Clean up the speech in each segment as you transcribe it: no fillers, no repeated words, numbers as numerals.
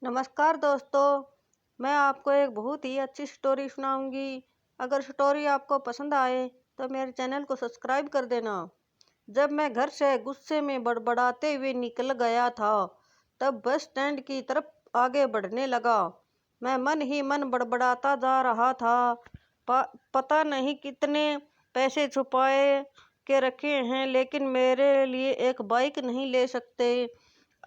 नमस्कार दोस्तों, मैं आपको एक बहुत ही अच्छी स्टोरी सुनाऊंगी। अगर स्टोरी आपको पसंद आए तो मेरे चैनल को सब्सक्राइब कर देना। जब मैं घर से गुस्से में बड़बड़ाते हुए निकल गया था, तब बस स्टैंड की तरफ आगे बढ़ने लगा। मैं मन ही मन बड़बड़ाता जा रहा था। पता नहीं कितने पैसे छुपाए के रखे हैं, लेकिन मेरे लिए एक बाइक नहीं ले सकते।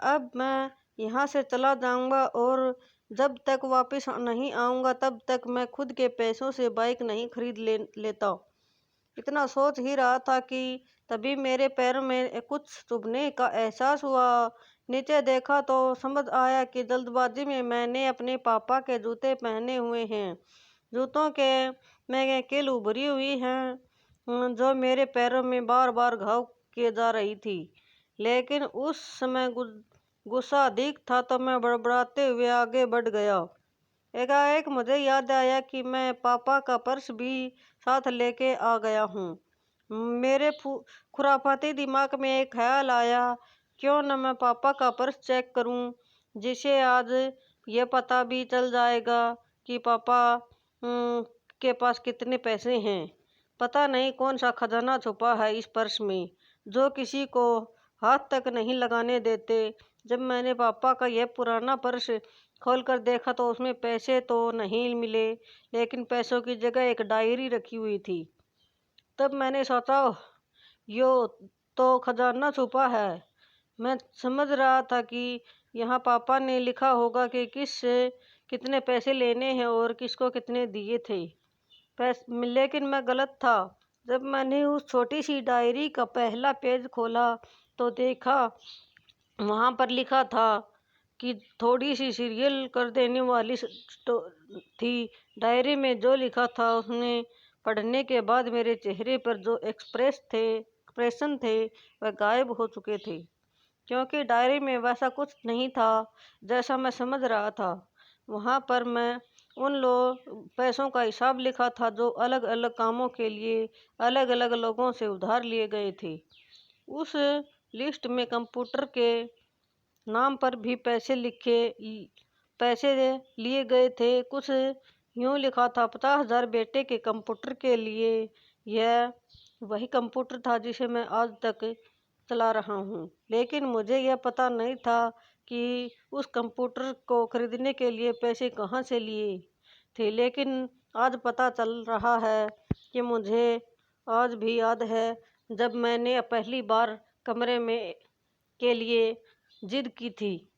अब मैं यहाँ से चला जाऊँगा और जब तक वापस नहीं आऊँगा तब तक मैं खुद के पैसों से बाइक नहीं खरीद लेता। इतना सोच ही रहा था कि तभी मेरे पैरों में कुछ चुभने का एहसास हुआ। नीचे देखा तो समझ आया कि जल्दबाजी में मैंने अपने पापा के जूते पहने हुए हैं। जूतों के में कील उभरी हुई हैं, जो मेरे पैरों में बार बार घाव किए जा रही थी। लेकिन उस समय गुस्सा अधिक था तो मैं बड़बड़ाते हुए आगे बढ़ गया। एकाएक मुझे याद आया कि मैं पापा का पर्स भी साथ लेके आ गया हूँ। मेरे खुराफाती दिमाग में एक ख्याल आया, क्यों न मैं पापा का पर्स चेक करूँ, जिसे आज ये पता भी चल जाएगा कि पापा के पास कितने पैसे हैं। पता नहीं कौन सा खजाना छुपा है इस पर्स में, जो किसी को हाथ तक नहीं लगाने देते। जब मैंने पापा का यह पुराना पर्स खोलकर देखा तो उसमें पैसे तो नहीं मिले, लेकिन पैसों की जगह एक डायरी रखी हुई थी। तब मैंने सोचा, यो तो खजाना छुपा है। मैं समझ रहा था कि यहाँ पापा ने लिखा होगा कि किस से कितने पैसे लेने हैं और किसको कितने दिए थे। लेकिन मैं गलत था। जब मैंने उस छोटी सी डायरी का पहला पेज खोला तो देखा, वहाँ पर लिखा था कि थोड़ी सी सीरियल कर देने वाली थी। डायरी में जो लिखा था उसने पढ़ने के बाद मेरे चेहरे पर जो एक्सप्रेशन थे वह गायब हो चुके थे, क्योंकि डायरी में वैसा कुछ नहीं था जैसा मैं समझ रहा था। वहाँ पर मैं उन पैसों का हिसाब लिखा था जो अलग अलग कामों के लिए अलग अलग लोगों से उधार लिए गए थे। उस लिस्ट में कंप्यूटर के नाम पर भी पैसे लिए गए थे। कुछ यूँ लिखा था, 50,000 बेटे के कंप्यूटर के लिए। यह वही कंप्यूटर था जिसे मैं आज तक चला रहा हूँ, लेकिन मुझे यह पता नहीं था कि उस कंप्यूटर को खरीदने के लिए पैसे कहाँ से लिए थे। लेकिन आज पता चल रहा है कि मुझे आज भी याद है जब मैंने पहली बार कमरे में के लिए जिद की थी,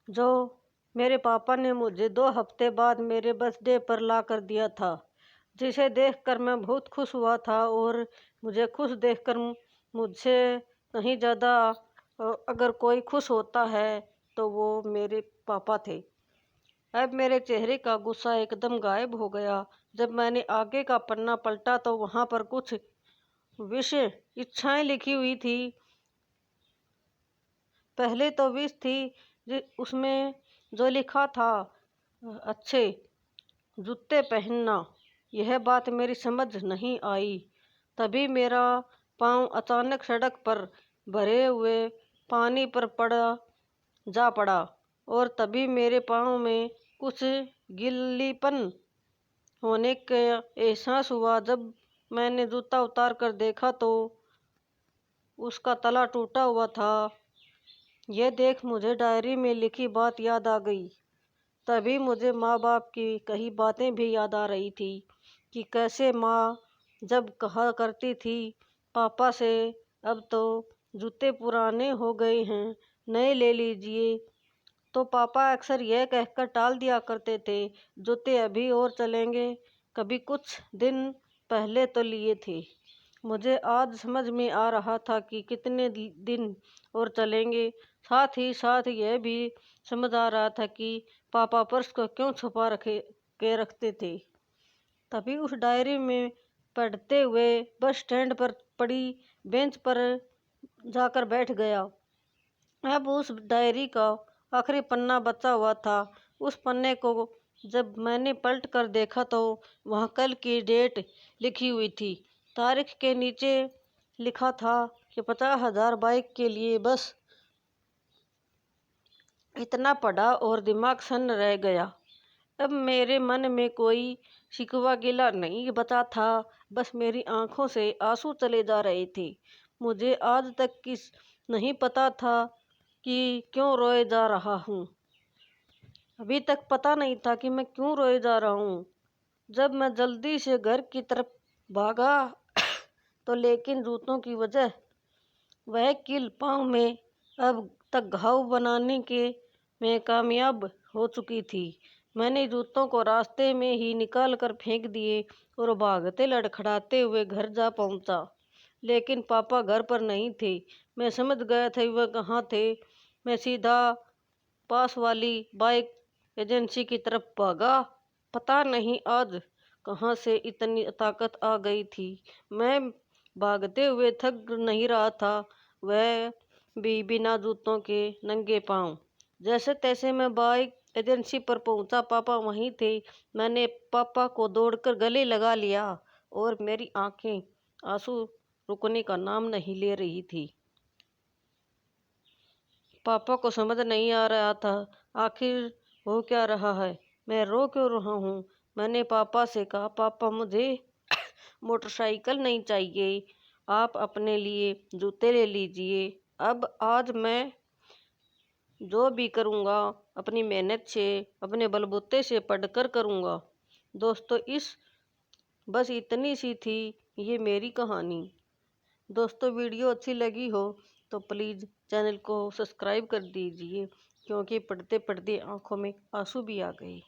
जो मेरे पापा ने मुझे 2 हफ्ते बाद मेरे बर्थडे पर ला कर दिया था, जिसे देखकर मैं बहुत खुश हुआ था। और मुझे खुश देखकर मुझसे कहीं ज़्यादा अगर कोई खुश होता है तो वो मेरे पापा थे। अब मेरे चेहरे का गुस्सा एकदम गायब हो गया। जब मैंने आगे का पन्ना पलटा तो वहाँ पर कुछ विषय इच्छाएं लिखी हुई थी। पहले तो विश थी उसमें जो लिखा था, अच्छे जूते पहनना। यह बात मेरी समझ नहीं आई। तभी मेरा पाँव अचानक सड़क पर भरे हुए पानी पर पड़ा और तभी मेरे पाँव में कुछ गिल्लीपन होने का एहसास हुआ। जब मैंने जूता उतार कर देखा तो उसका तला टूटा हुआ था। यह देख मुझे डायरी में लिखी बात याद आ गई। तभी मुझे माँ बाप की कही बातें भी याद आ रही थी कि कैसे माँ जब कहा करती थी पापा से, अब तो जूते पुराने हो गए हैं, नए ले लीजिए, तो पापा अक्सर यह कहकर टाल दिया करते थे, जूते अभी और चलेंगे, कभी कुछ दिन पहले तो लिए थे। मुझे आज समझ में आ रहा था कि कितने दिन और चलेंगे। साथ ही साथ यह भी समझ आ रहा था कि पापा पर्स को क्यों छुपा रखते थे। तभी उस डायरी में पढ़ते हुए बस स्टैंड पर पड़ी बेंच पर जाकर बैठ गया। अब उस डायरी का आखिरी पन्ना बचा हुआ था। उस पन्ने को जब मैंने पलट कर देखा तो वहाँ कल की डेट लिखी हुई थी। तारीख के नीचे लिखा था कि 50,000 बाइक के लिए बस इतना पढ़ा और दिमाग सन्न रह गया। अब मेरे मन में कोई शिकवा गिला नहीं बचा था, बस मेरी आंखों से आंसू चले जा रहे थे। मुझे आज तक किस नहीं पता था कि क्यों रोए जा रहा हूँ। अभी तक पता नहीं था कि मैं क्यों रोए जा रहा हूँ। जब मैं जल्दी से घर की तरफ भागा तो लेकिन जूतों की वजह वह कील पाँव में अब तक घाव बनाने के में कामयाब हो चुकी थी। मैंने जूतों को रास्ते में ही निकाल कर फेंक दिए और भागते लड़खड़ाते हुए घर जा पहुंचा। लेकिन पापा घर पर नहीं थे। मैं समझ गया था वह कहाँ थे। मैं सीधा पास वाली बाइक एजेंसी की तरफ भागा। पता नहीं आज कहाँ से इतनी ताकत आ गई थी। मैं भागते हुए थक नहीं रहा था, वह भी बिना जूतों के नंगे पांव। जैसे तैसे मैं बाइक एजेंसी पर पहुंचा। पापा वहीं थे। मैंने पापा को दौड़कर गले लगा लिया और मेरी आंखें आंसू रुकने का नाम नहीं ले रही थी। पापा को समझ नहीं आ रहा था आखिर हो क्या रहा है, मैं रो क्यों रहा हूँ। मैंने पापा से कहा, पापा मुझे मोटरसाइकिल नहीं चाहिए, आप अपने लिए जूते ले लीजिए। अब आज मैं जो भी करूँगा अपनी मेहनत से, अपने बलबूते से पढ़कर करूँगा। दोस्तों बस इतनी सी थी ये मेरी कहानी। दोस्तों वीडियो अच्छी लगी हो तो प्लीज़ चैनल को सब्सक्राइब कर दीजिए, क्योंकि पढ़ते पढ़ते आंखों में आंसू भी आ गए।